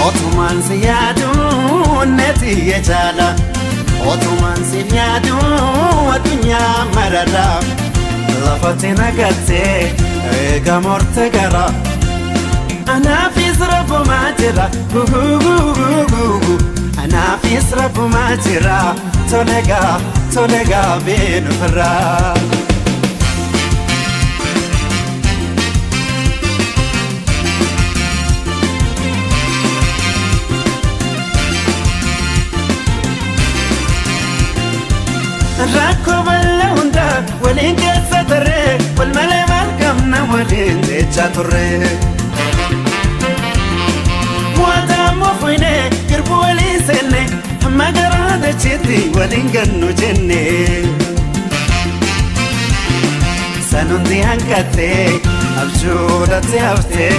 Otuman siyadu neti yejala Otuman siyadu adunya marada Lafatina gate gamorte gara Ana fisrafu majira Ana fisrafu majira Tolega binu fara Rakko balla hunda waliin keessa tarree wal malee maal qabna waliin jechaa turre. Waataa moofinee girbu waliin seenne hamma garaa dacheetti waliin gannu jenne. Sanuuti hanqattee abjuudhatti haftee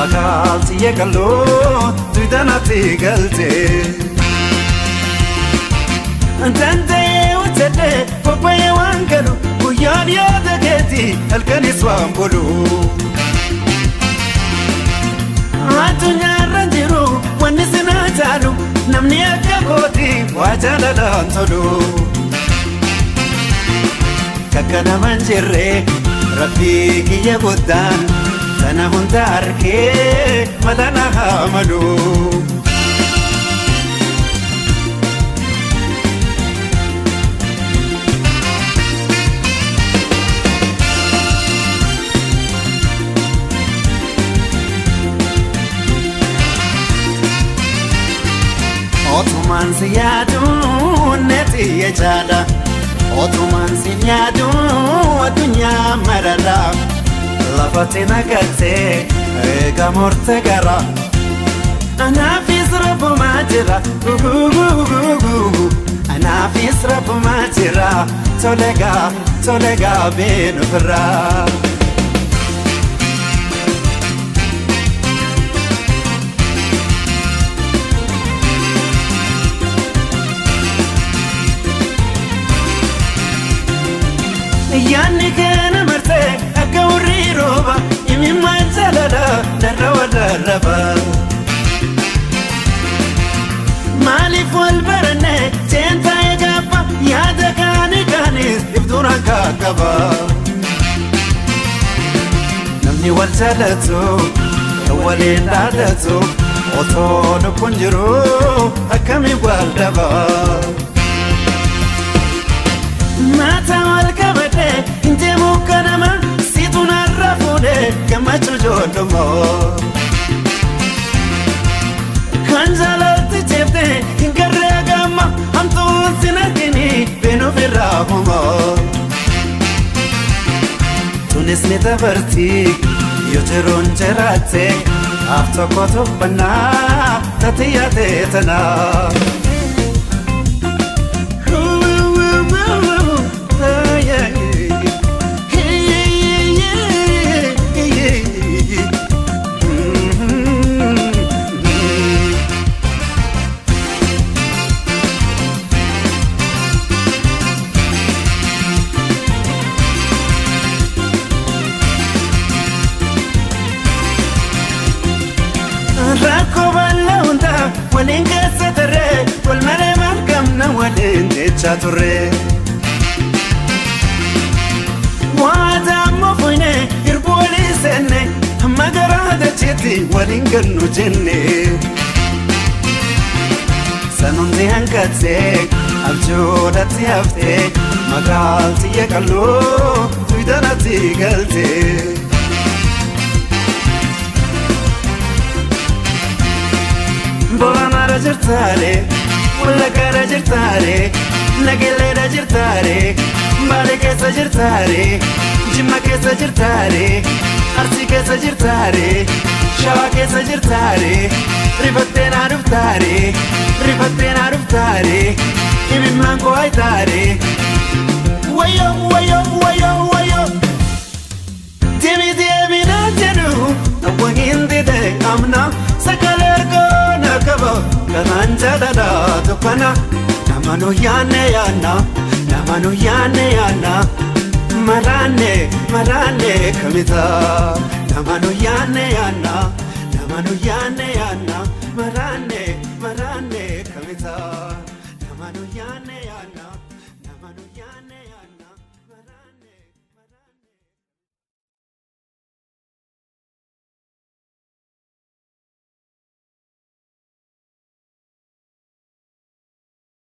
makaalti yeekaloo tuytanatti galtee. Antantee utete kophaye waan galu guyyaan yaada keeti halkanis waan bulu. Addunyaarra jiru wanni sinaa caalu namni akka kooti waa jaalalaan tolu. Kakkanaman jirre rabbii kiyya guddaan sana hunda harkee mala na haa malu. Otuman siyadu neti yejala Otuman siyadu adunya marada Lafatina gate gamorte gara Ana fisrafu majira Ana fisrafu majira Tolega binu fara Yanni kana marte akka warri rooba imimmaan jaalala darraba Maaliif wal baranne seentaa eegabba yaada kaanis ibduun akka qaba Namni wal jaalatu waliin dhaadatu otoo lubbuun jiru akkami wal dhaba Mata wal kabate inte mukanama situna rafude kamacho jodomo Kanjalati chefte inkarre agama hamtu sinakini benu firahuma Tunis nitabarti yoteron jerate afto koto bana tatiyate tana Rakko balla hunda waliin keessa tarree wal malee maal qabna waliin jechaa turre. Waataa moofinee girbu waliin seenne hamma garaa dacheetti waliin gannu jenne. Sanuuti hanqattee abjuudhatti haftee makaalti yeekaloo tuytanatti galtee. Boramara jirtare, wallagara jirtare, nageleera jirtare, baale keessa jirtare, jimma keessa jirtare, arsii keessa jirtare, shawaa keessa jirtare, rifattee naa dhuftare, imimmaan koo haytare. Wayyo, deemi naa jedhu awwahin dide amna sagalee ergoon akaba kanaan jaalala tukkana namanu yaanne maraanne kamita namanu yaanne